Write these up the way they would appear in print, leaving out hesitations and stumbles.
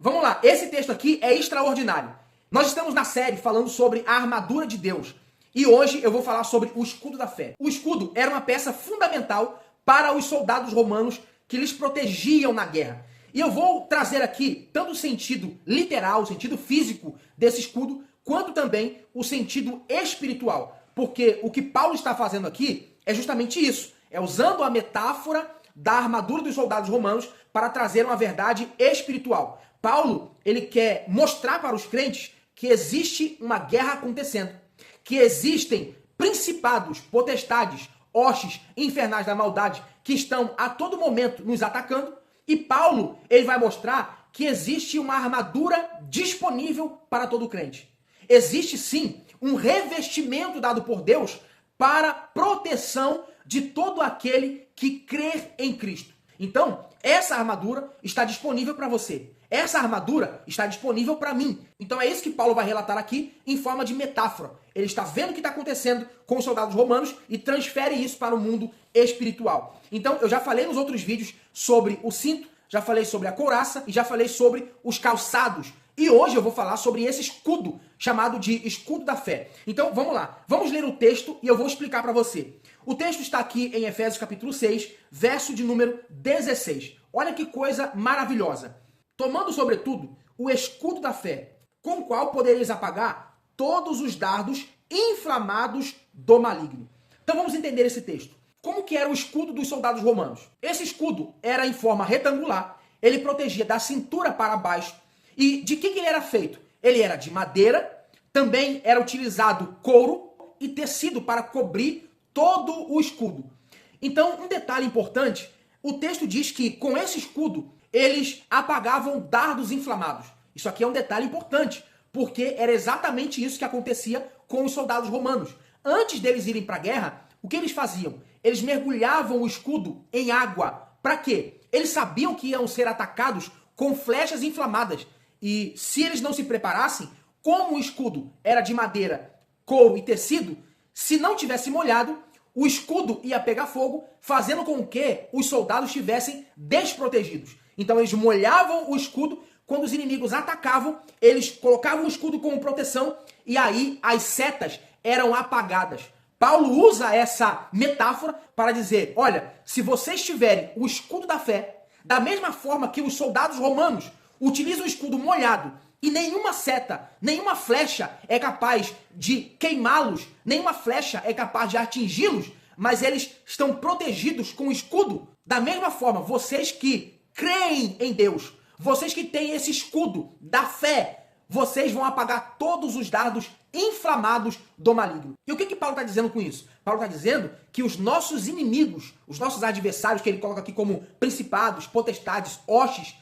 Vamos lá, esse texto aqui é extraordinário. Nós estamos na série falando sobre a armadura de Deus. E hoje eu vou falar sobre o escudo da fé. O escudo era uma peça fundamental para os soldados romanos que lhes protegiam na guerra. E eu vou trazer aqui tanto o sentido literal, o sentido físico desse escudo, quanto também o sentido espiritual. Porque o que Paulo está fazendo aqui é justamente isso. É usando a metáfora da armadura dos soldados romanos para trazer uma verdade espiritual. Paulo, ele quer mostrar para os crentes que existe uma guerra acontecendo, que existem principados, potestades, hostes infernais da maldade que estão a todo momento nos atacando, e Paulo, ele vai mostrar que existe uma armadura disponível para todo crente. Existe sim um revestimento dado por Deus para proteção de todo aquele que crer em Cristo. Então, essa armadura está disponível para você. Essa armadura está disponível para mim. Então é isso que Paulo vai relatar aqui em forma de metáfora. Ele está vendo o que está acontecendo com os soldados romanos e transfere isso para o mundo espiritual. Então eu já falei nos outros vídeos sobre o cinto, já falei sobre a couraça e já falei sobre os calçados. E hoje eu vou falar sobre esse escudo, chamado de escudo da fé. Então vamos lá, vamos ler o texto e eu vou explicar para você. O texto está aqui em Efésios capítulo 6, verso de número 16. Olha que coisa maravilhosa. Tomando, sobretudo, o escudo da fé, com o qual podereis apagar todos os dardos inflamados do maligno. Então vamos entender esse texto. Como que era o escudo dos soldados romanos? Esse escudo era em forma retangular, ele protegia da cintura para baixo. E de que ele era feito? Ele era de madeira, também era utilizado couro e tecido para cobrir todo o escudo. Então, um detalhe importante, o texto diz que com esse escudo, eles apagavam dardos inflamados. Isso aqui é um detalhe importante, porque era exatamente isso que acontecia com os soldados romanos. Antes deles irem para a guerra, o que eles faziam? Eles mergulhavam o escudo em água. Para quê? Eles sabiam que iam ser atacados com flechas inflamadas. E se eles não se preparassem, como o escudo era de madeira, couro e tecido, se não tivesse molhado, o escudo ia pegar fogo, fazendo com que os soldados estivessem desprotegidos. Então eles molhavam o escudo, quando os inimigos atacavam, eles colocavam o escudo como proteção e aí as setas eram apagadas. Paulo usa essa metáfora para dizer, olha, se vocês tiverem o escudo da fé, da mesma forma que os soldados romanos utilizam o escudo molhado e nenhuma seta, nenhuma flecha é capaz de queimá-los, nenhuma flecha é capaz de atingi-los, mas eles estão protegidos com o escudo. Da mesma forma, vocês que creem em Deus, vocês que têm esse escudo da fé, vocês vão apagar todos os dardos inflamados do maligno. E o que Paulo está dizendo com isso? Paulo está dizendo que os nossos inimigos, os nossos adversários, que ele coloca aqui como principados, potestades, hostes,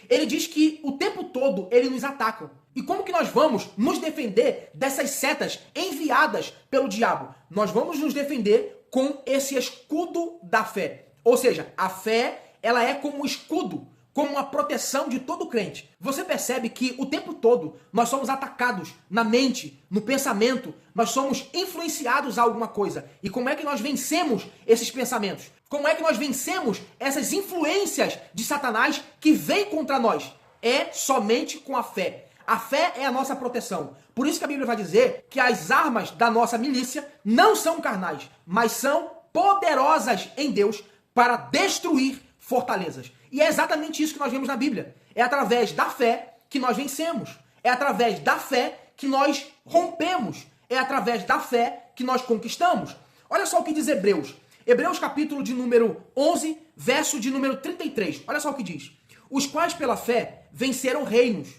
ele diz que o tempo todo eles nos atacam. E como que nós vamos nos defender dessas setas enviadas pelo diabo? Nós vamos nos defender com esse escudo da fé. Ou seja, a fé, ela é como um escudo, como uma proteção de todo crente. Você percebe que o tempo todo nós somos atacados na mente, no pensamento, nós somos influenciados a alguma coisa. E como é que nós vencemos esses pensamentos? Como é que nós vencemos essas influências de Satanás que vêm contra nós? É somente com a fé. A fé é a nossa proteção. Por isso que a Bíblia vai dizer que as armas da nossa milícia não são carnais, mas são poderosas em Deus para destruir fortalezas. E é exatamente isso que nós vemos na Bíblia. É através da fé que nós vencemos. É através da fé que nós rompemos. É através da fé que nós conquistamos. Olha só o que diz Hebreus. Hebreus capítulo de número 11, verso de número 33. Olha só o que diz. Os quais pela fé venceram reinos,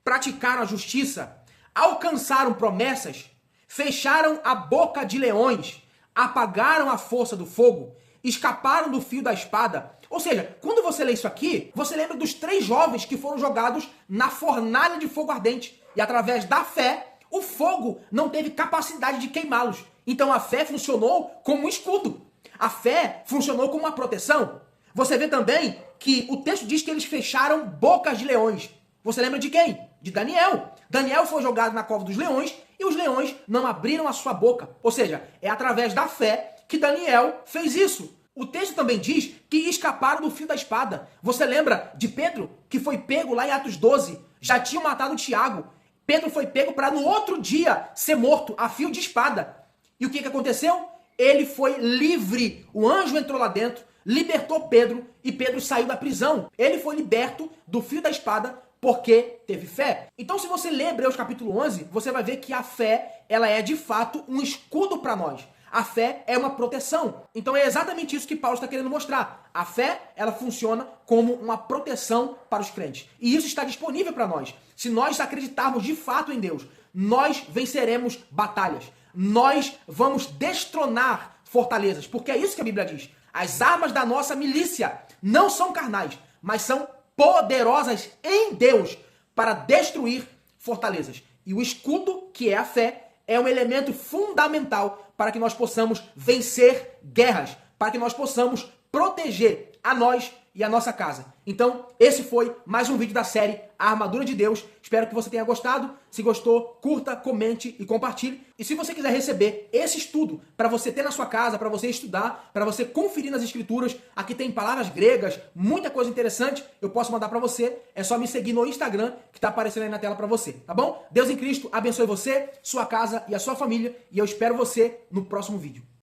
praticaram a justiça, alcançaram promessas, fecharam a boca de leões, apagaram a força do fogo, escaparam do fio da espada. Ou seja, quando você lê isso aqui, você lembra dos 3 jovens que foram jogados na fornalha de fogo ardente. E através da fé, o fogo não teve capacidade de queimá-los. Então a fé funcionou como um escudo. A fé funcionou como uma proteção. Você vê também que o texto diz que eles fecharam bocas de leões. Você lembra de quem? De Daniel. Daniel foi jogado na cova dos leões e os leões não abriram a sua boca. Ou seja, é através da fé que Daniel fez isso. O texto também diz que escaparam do fio da espada. Você lembra de Pedro, que foi pego lá em Atos 12? Já tinham matado Tiago. Pedro foi pego para no outro dia ser morto a fio de espada. E o que aconteceu? Ele foi livre. O anjo entrou lá dentro, libertou Pedro e Pedro saiu da prisão. Ele foi liberto do fio da espada porque teve fé. Então, se você ler Hebreus capítulo 11, você vai ver que a fé, ela é de fato um escudo para nós. A fé é uma proteção. Então é exatamente isso que Paulo está querendo mostrar. A fé, ela funciona como uma proteção para os crentes. E isso está disponível para nós. Se nós acreditarmos de fato em Deus, nós venceremos batalhas. Nós vamos destronar fortalezas. Porque é isso que a Bíblia diz. As armas da nossa milícia não são carnais, mas são poderosas em Deus para destruir fortalezas. E o escudo, que é a fé, é um elemento fundamental para que nós possamos vencer guerras, para que nós possamos proteger a nós e a nossa casa. Então, esse foi mais um vídeo da série A Armadura de Deus. Espero que você tenha gostado. Se gostou, curta, comente e compartilhe. E se você quiser receber esse estudo para você ter na sua casa, para você estudar, para você conferir nas escrituras, aqui tem palavras gregas, muita coisa interessante, eu posso mandar para você. É só me seguir no Instagram, que está aparecendo aí na tela para você, tá bom? Deus em Cristo abençoe você, sua casa e a sua família. E eu espero você no próximo vídeo.